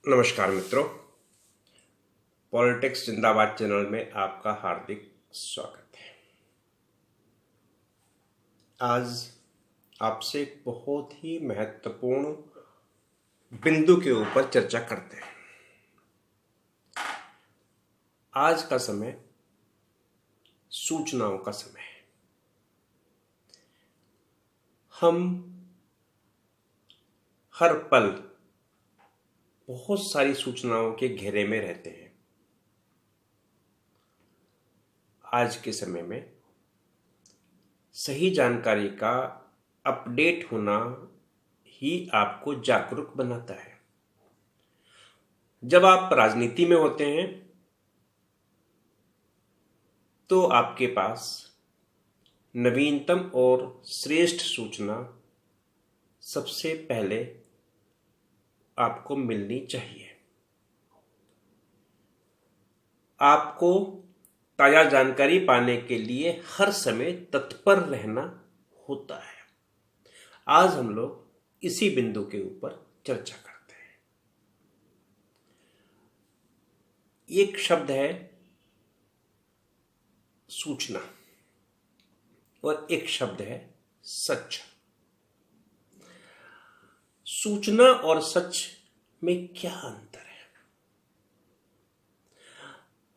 नमस्कार मित्रों, पॉलिटिक्स जिंदाबाद चैनल में आपका हार्दिक स्वागत है। आज आपसे एक बहुत ही महत्वपूर्ण बिंदु के ऊपर चर्चा करते हैं। आज का समय सूचनाओं का समय है। हम हर पल बहुत सारी सूचनाओं के घेरे में रहते हैं। आज के समय में सही जानकारी का अपडेट होना ही आपको जागरूक बनाता है। जब आप राजनीति में होते हैं तो आपके पास नवीनतम और श्रेष्ठ सूचना सबसे पहले आपको मिलनी चाहिए। आपको ताजा जानकारी पाने के लिए हर समय तत्पर रहना होता है। आज हम लोग इसी बिंदु के ऊपर चर्चा करते हैं। एक शब्द है सूचना और एक शब्द है सच। सूचना और सच में क्या अंतर है?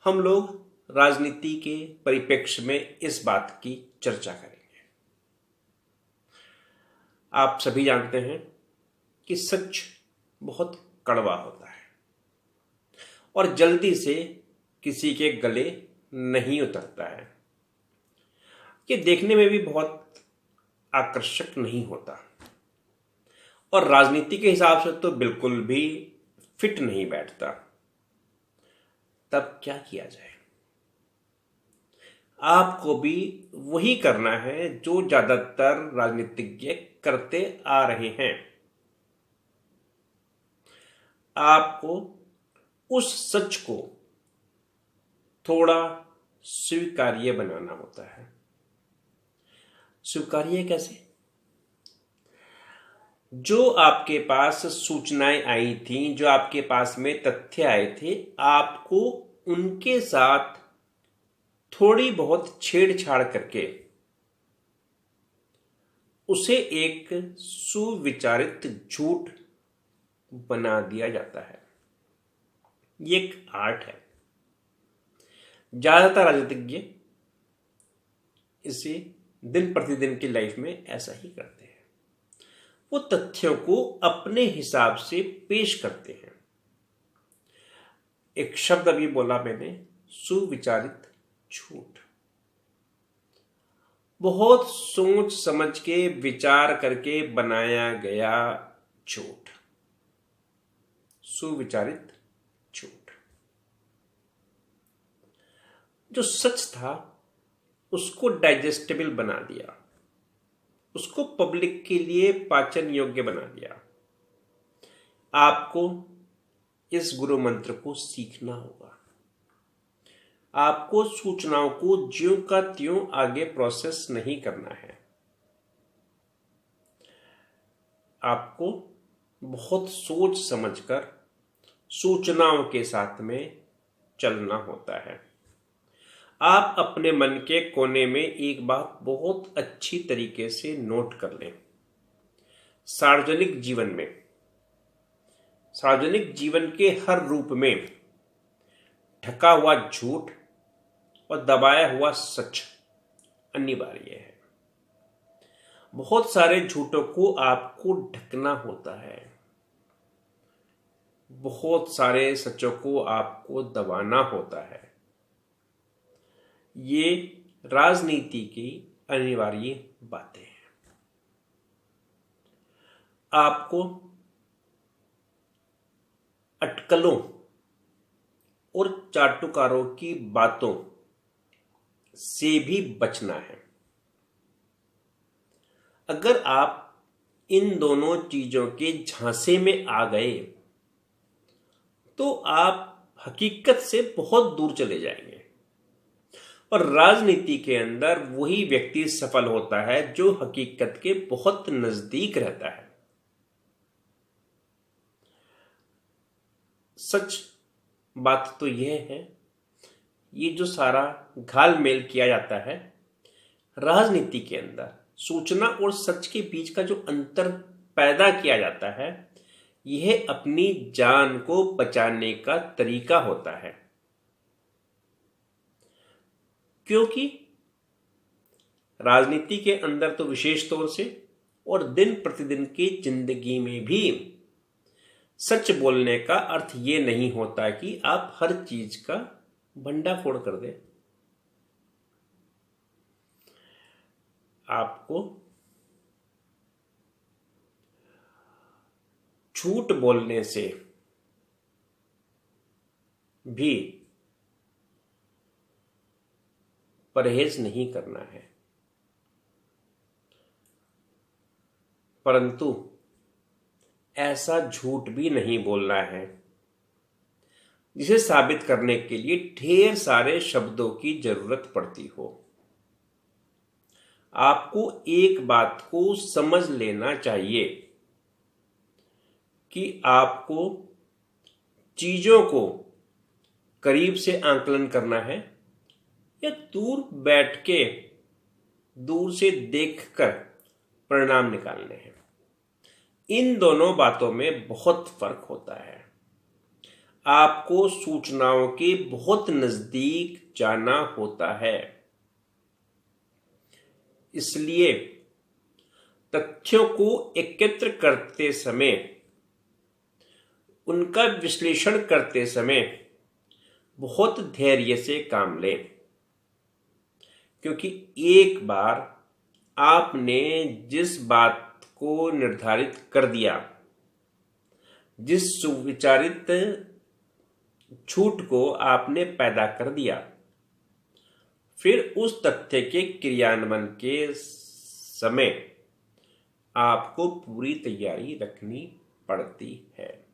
हम लोग राजनीति के परिप्रेक्ष्य में इस बात की चर्चा करेंगे। आप सभी जानते हैं कि सच बहुत कड़वा होता है और जल्दी से किसी के गले नहीं उतरता है। ये देखने में भी बहुत आकर्षक नहीं होता और राजनीति के हिसाब से तो बिल्कुल भी फिट नहीं बैठता। तब क्या किया जाए? आपको भी वही करना है जो ज्यादातर राजनीतिज्ञ करते आ रहे हैं। आपको उस सच को थोड़ा स्वीकार्य बनाना होता है। स्वीकार्य कैसे? जो आपके पास सूचनाएं आई थी, जो आपके पास में तथ्य आए थे, आपको उनके साथ थोड़ी बहुत छेड़छाड़ करके उसे एक सुविचारित झूठ बना दिया जाता है। ये एक आर्ट है। ज्यादातर राजनीतिज्ञ इसे दिन प्रतिदिन की लाइफ में ऐसा ही करते हैं। वो तथ्यों को अपने हिसाब से पेश करते हैं। एक शब्द अभी बोला मैंने, सुविचारित झूठ। बहुत सोच समझ के विचार करके बनाया गया झूठ, सुविचारित झूठ। जो सच था उसको डाइजेस्टेबल बना दिया, उसको पब्लिक के लिए पाचन योग्य बना दिया। आपको इस गुरु मंत्र को सीखना होगा। आपको सूचनाओं को ज्यों का त्यों आगे प्रोसेस नहीं करना है। आपको बहुत सोच समझकर सूचनाओं के साथ में चलना होता है। आप अपने मन के कोने में एक बात बहुत अच्छी तरीके से नोट कर लें। सार्वजनिक जीवन के हर रूप में ढका हुआ झूठ और दबाया हुआ सच अनिवार्य है। बहुत सारे झूठों को आपको ढकना होता है, बहुत सारे सचों को आपको दबाना होता है। ये राजनीति की अनिवार्य बातें हैं। आपको अटकलों और चाटुकारों की बातों से भी बचना है। अगर आप इन दोनों चीजों के झांसे में आ गए तो आप हकीकत से बहुत दूर चले जाएंगे। और राजनीति के अंदर वही व्यक्ति सफल होता है जो हकीकत के बहुत नजदीक रहता है। सच बात तो यह है, ये जो सारा घालमेल किया जाता है राजनीति के अंदर, सूचना और सच के बीच का जो अंतर पैदा किया जाता है, यह अपनी जान को बचाने का तरीका होता है। क्योंकि राजनीति के अंदर तो विशेष तौर से और दिन प्रतिदिन की जिंदगी में भी सच बोलने का अर्थ ये नहीं होता कि आप हर चीज का भंडाफोड़ कर दें। आपको झूठ बोलने से भी परहेज नहीं करना है, परंतु ऐसा झूठ भी नहीं बोलना है जिसे साबित करने के लिए ढेर सारे शब्दों की जरूरत पड़ती हो। आपको एक बात को समझ लेना चाहिए कि आपको चीजों को करीब से आकलन करना है या दूर बैठ के दूर से देखकर परिणाम निकालने हैं। इन दोनों बातों में बहुत फर्क होता है। आपको सूचनाओं के बहुत नजदीक जाना होता है, इसलिए तथ्यों को एकत्र करते समय, उनका विश्लेषण करते समय बहुत धैर्य से काम लें। क्योंकि एक बार आपने जिस बात को निर्धारित कर दिया, जिस सुविचारित झूठ को आपने पैदा कर दिया, फिर उस तथ्य के क्रियान्वयन के समय आपको पूरी तैयारी रखनी पड़ती है।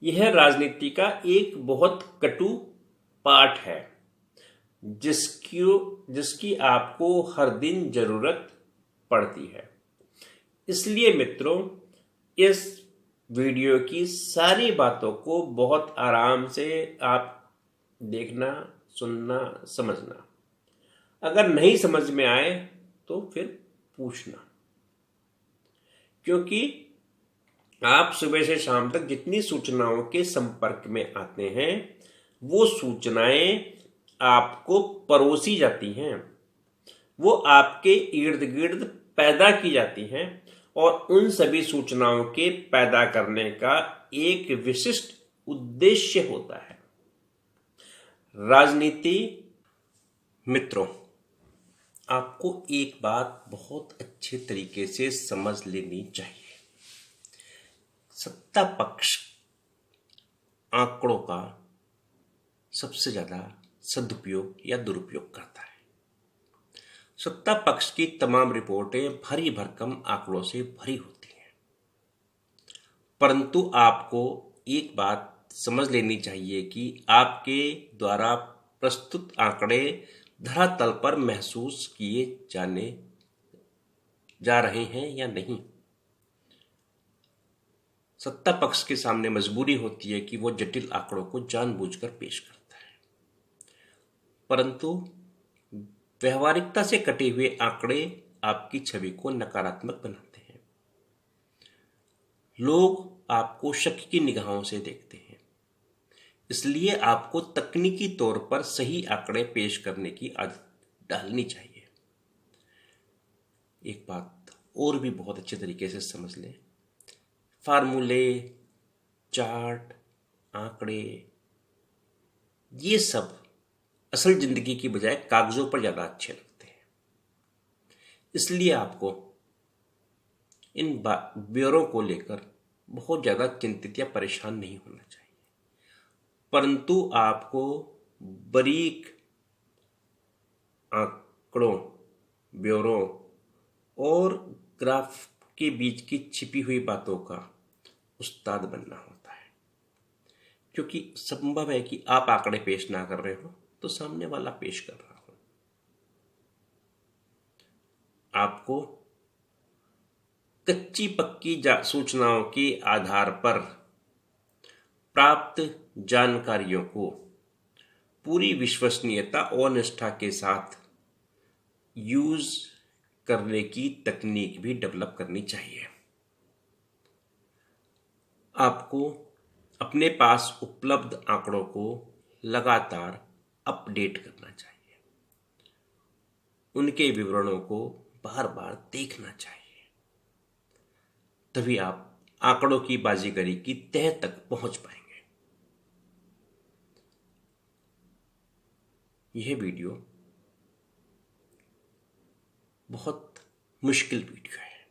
यह राजनीति का एक बहुत कटु पाठ है जिसकी आपको हर दिन जरूरत पड़ती है। इसलिए मित्रों, इस वीडियो की सारी बातों को बहुत आराम से आप देखना, सुनना, समझना। अगर नहीं समझ में आए तो फिर पूछना, क्योंकि आप सुबह से शाम तक जितनी सूचनाओं के संपर्क में आते हैं, वो सूचनाएं आपको परोसी जाती हैं, वो आपके इर्द गिर्द पैदा की जाती हैं, और उन सभी सूचनाओं के पैदा करने का एक विशिष्ट उद्देश्य होता है। राजनीति मित्रों, आपको एक बात बहुत अच्छे तरीके से समझ लेनी चाहिए। सत्ता पक्ष आंकड़ों का सबसे ज्यादा सदुपयोग या दुरुपयोग करता है। सत्ता पक्ष की तमाम रिपोर्टें भरी भरकम आंकड़ों से भरी होती हैं, परंतु आपको एक बात समझ लेनी चाहिए कि आपके द्वारा प्रस्तुत आंकड़े धरातल पर महसूस किए जा रहे हैं या नहीं। सत्ता पक्ष के सामने मजबूरी होती है कि वो जटिल आंकड़ों को जानबूझकर पेश करता है, परंतु व्यवहारिकता से कटे हुए आंकड़े आपकी छवि को नकारात्मक बनाते हैं। लोग आपको शक की निगाहों से देखते हैं, इसलिए आपको तकनीकी तौर पर सही आंकड़े पेश करने की आदत डालनी चाहिए। एक बात और भी बहुत अच्छे तरीके से समझ लें, फार्मूले, चार्ट, आंकड़े, ये सब असल जिंदगी की बजाय कागजों पर ज्यादा अच्छे लगते हैं। इसलिए आपको इन ब्योरों को लेकर बहुत ज्यादा चिंतित या परेशान नहीं होना चाहिए, परंतु आपको बारीक आंकड़ों, ब्योरों और ग्राफ के बीच की छिपी हुई बातों का उस्ताद बनना होता है। क्योंकि संभव है कि आप आंकड़े पेश ना कर रहे हो तो सामने वाला पेश कर रहा हो। आपको कच्ची पक्की सूचनाओं के आधार पर प्राप्त जानकारियों को पूरी विश्वसनीयता और निष्ठा के साथ यूज करने की तकनीक भी डेवलप करनी चाहिए। आपको अपने पास उपलब्ध आंकड़ों को लगातार अपडेट करना चाहिए, उनके विवरणों को बार बार देखना चाहिए, तभी आप आंकड़ों की बाजीगरी की तह तक पहुंच पाएंगे। यह वीडियो बहुत मुश्किल वीडियो है,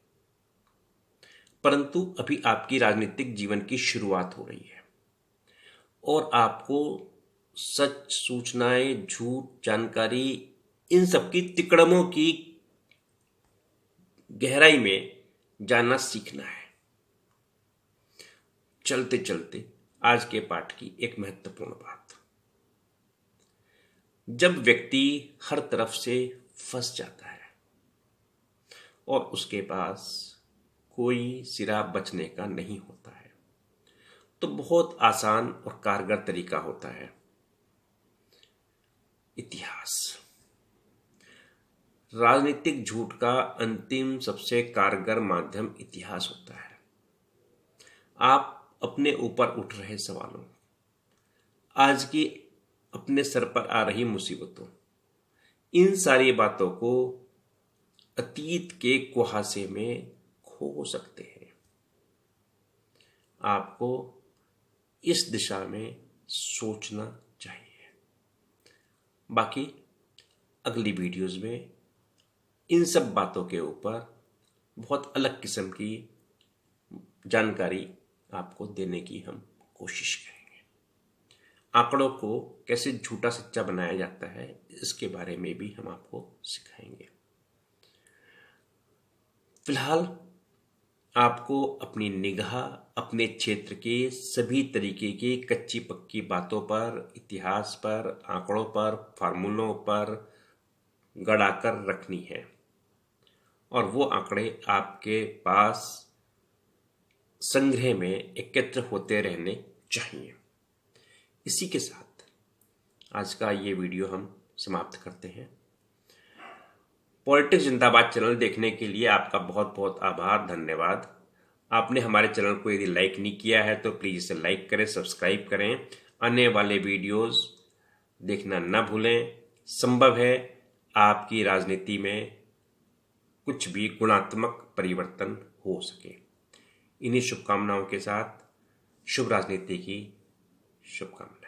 परंतु अभी आपकी राजनीतिक जीवन की शुरुआत हो रही है और आपको सच, सूचनाएं, झूठ, जानकारी, इन सब की तिकड़मों की गहराई में जानना सीखना है। चलते चलते आज के पाठ की एक महत्वपूर्ण बात, जब व्यक्ति हर तरफ से फंस जाता है और उसके पास कोई सिरा बचने का नहीं होता है, तो बहुत आसान और कारगर तरीका होता है इतिहास। राजनीतिक झूठ का अंतिम सबसे कारगर माध्यम इतिहास होता है। आप अपने ऊपर उठ रहे सवालों, आज की अपने सर पर आ रही मुसीबतों, इन सारी बातों को अतीत के कुहासे में खो सकते हैं। आपको इस दिशा में सोचना चाहिए। बाकी अगली वीडियोस में इन सब बातों के ऊपर बहुत अलग किस्म की जानकारी आपको देने की हम कोशिश करेंगे। आंकड़ों को कैसे झूठा सच्चा बनाया जाता है, इसके बारे में भी हम आपको सिखाएंगे। फिलहाल आपको अपनी निगाह अपने क्षेत्र के सभी तरीके की कच्ची पक्की बातों पर, इतिहास पर, आंकड़ों पर, फार्मूलों पर गड़ाकर रखनी है और वो आंकड़े आपके पास संग्रह में एकत्र होते रहने चाहिए। इसी के साथ आज का ये वीडियो हम समाप्त करते हैं। पॉलिटिक्स जिंदाबाद चैनल देखने के लिए आपका बहुत बहुत आभार, धन्यवाद। आपने हमारे चैनल को यदि लाइक नहीं किया है तो प्लीज़ इसे लाइक करें, सब्सक्राइब करें, आने वाले वीडियोस देखना ना भूलें। संभव है आपकी राजनीति में कुछ भी गुणात्मक परिवर्तन हो सके। इन्हीं शुभकामनाओं के साथ शुभ राजनीति की शुभकामनाएं।